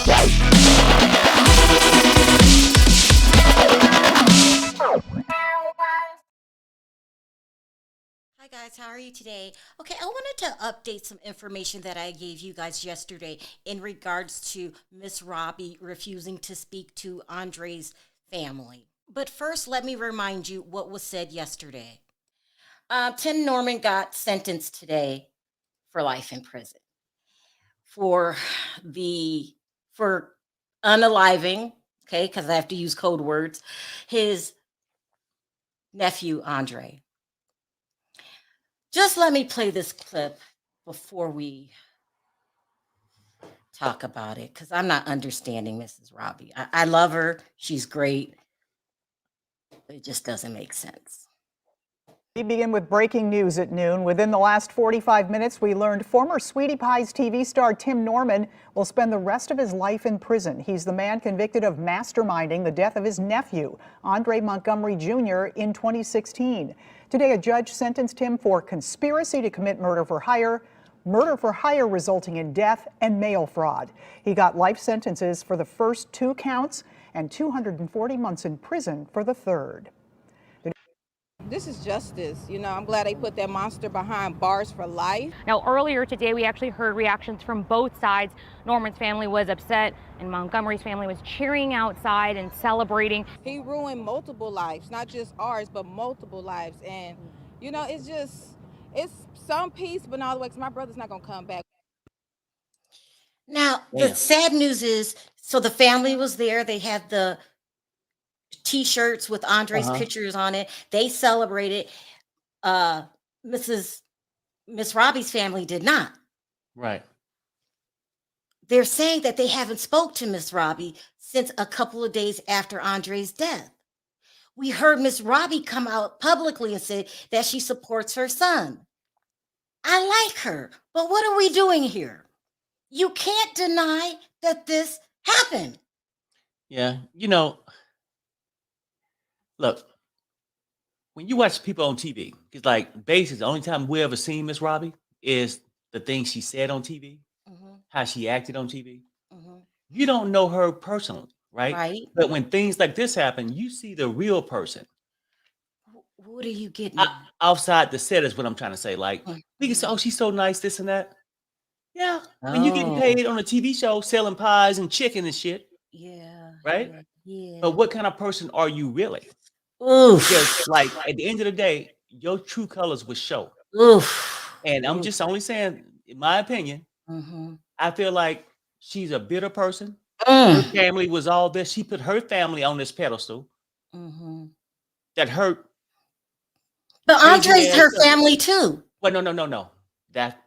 Hi guys, how are you today? Okay, I wanted to update some information that I gave you guys yesterday in regards to Miss Robbie refusing to speak to Andre's family. But first, let me remind you what was said yesterday. Tim Norman got sentenced today for life in prison for the for unaliving, okay, because I have to use code words, his nephew Andre. Just let me play this clip before we talk about it because I'm not understanding Mrs. Robbie. I love her. She's great. It just doesn't make sense. We begin with breaking news at noon. Within the last 45 minutes, we learned former Sweetie Pie's TV star Tim Norman will spend the rest of his life in prison. He's the man convicted of masterminding the death of his nephew, Andre Montgomery Jr., in 2016. Today, a judge sentenced him for conspiracy to commit murder for hire resulting in death, and mail fraud. He got life sentences for the first 2 counts and 240 months in prison for the third. This is justice. You know, I'm glad they put that monster behind bars for life. Now, earlier today, we actually heard reactions from both sides. Norman's family was upset, and Montgomery's family was cheering outside and celebrating. He ruined multiple lives, not just ours, but multiple lives. And, you know, it's some peace, but not all the way, because my brother's not going to come back. Now, the sad news is, so the family was there. They had the T-shirts with Andre's pictures on it. They celebrated. Miss Robbie's family did not. Right. They're saying that they haven't spoke to Miss Robbie since a couple of days after Andre's death. We heard Miss Robbie come out publicly and say that she supports her son. I like her, but what are we doing here? You can't deny that this happened. Yeah. You know, look, when you watch people on TV, it's like basically the only time we ever seen Miss Robbie is the things she said on TV, how she acted on TV. You don't know her personally, right? Right. But when things like this happen, you see the real person. What are you getting at? Outside the set is what I'm trying to say. Like, we can say, oh, she's so nice, this and that. Yeah. When you getting paid on a TV show selling pies and chicken and shit. Yeah. Right? Yeah. But what kind of person are you really? Oof. Because, like, at the end of the day, your true colors will show. Oof. And I'm just only saying, in my opinion, I feel like she's a bitter person. Her family was all this. She put her family on this pedestal that hurt. But Andre's her family too. Well, no. That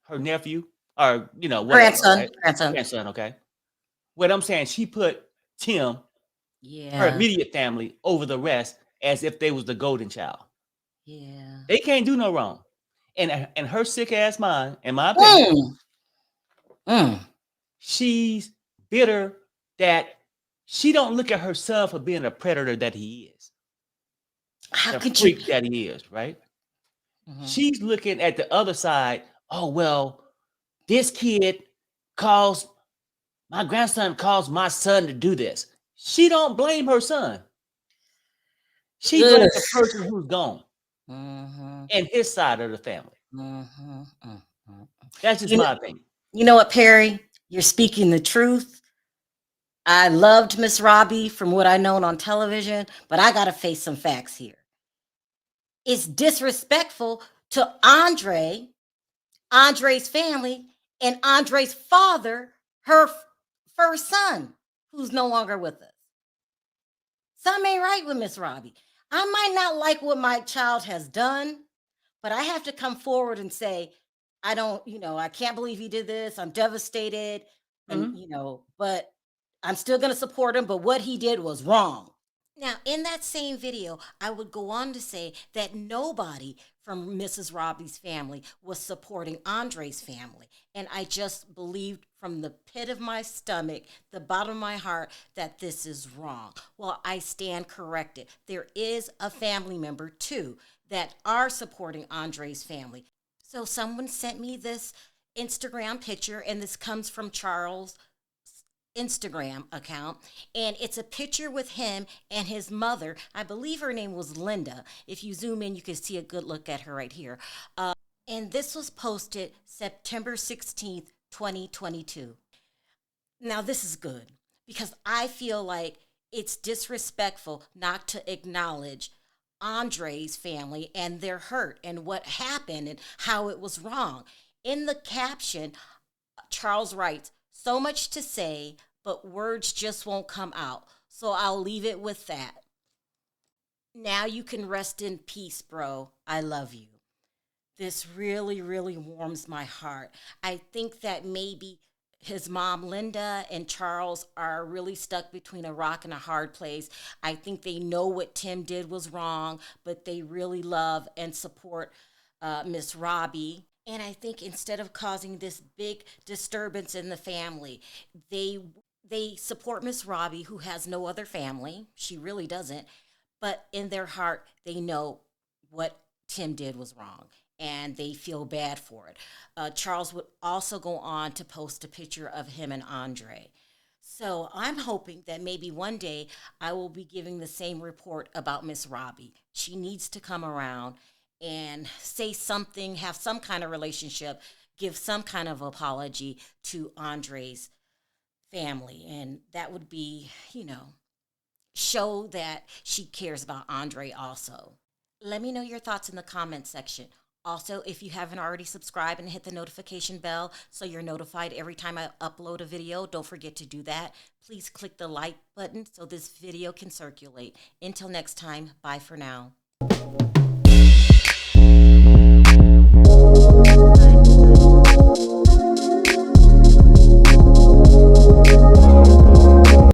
her nephew or whatever, grandson. Okay. What I'm saying, she put Tim, her immediate family, over the rest as if they was the golden child. Yeah. They can't do no wrong. And her sick ass mind, in my opinion, she's bitter that she don't look at her son for being a predator that he is. How could freak that he is, right? She's looking at the other side. Oh, well, this kid my grandson calls my son to do this. She don't blame her son. She blames the person who's gone and his side of the family. That's just my opinion. You know what, Perry? You're speaking the truth. I loved Miss Robbie from what I known on television, but I got to face some facts here. It's disrespectful to Andre's family, and Andre's father, her first son, who's no longer with us. Something ain't right with Miss Robbie. I might not like what my child has done, but I have to come forward and say, I can't believe he did this. I'm devastated. And, but I'm still going to support him. But what he did was wrong. Now, in that same video, I would go on to say that nobody from Mrs. Robbie's family was supporting Andre's family. And I just believed from the pit of my stomach, the bottom of my heart, that this is wrong. Well, I stand corrected. There is a family member, too, that are supporting Andre's family. So someone sent me this Instagram picture, and this comes from Charles' Instagram account, and it's a picture with him and his mother. I believe her name was Linda. If you zoom in, you can see a good look at her right here. And this was posted September 16th, 2022. Now, this is good because I feel like it's disrespectful not to acknowledge Andre's family and their hurt and what happened and how it was wrong. In the caption, Charles writes, "So much to say, but words just won't come out. So I'll leave it with that. Now you can rest in peace, bro. I love you." This really, really warms my heart. I think that maybe his mom, Linda, and Charles are really stuck between a rock and a hard place. I think they know what Tim did was wrong, but they really love and support Miss Robbie. And I think instead of causing this big disturbance in the family, they support Miss Robbie, who has no other family. She really doesn't. But in their heart, they know what Tim did was wrong, and they feel bad for it. Charles would also go on to post a picture of him and Andre. So I'm hoping that maybe one day I will be giving the same report about Miss Robbie. She needs to come around and say something, have some kind of relationship, give some kind of apology to Andre's family. And that would be, show that she cares about Andre also. Let me know your thoughts in the comment section. Also, if you haven't already subscribed and hit the notification bell so you're notified every time I upload a video, don't forget to do that. Please click the like button so this video can circulate. Until next time, bye for now.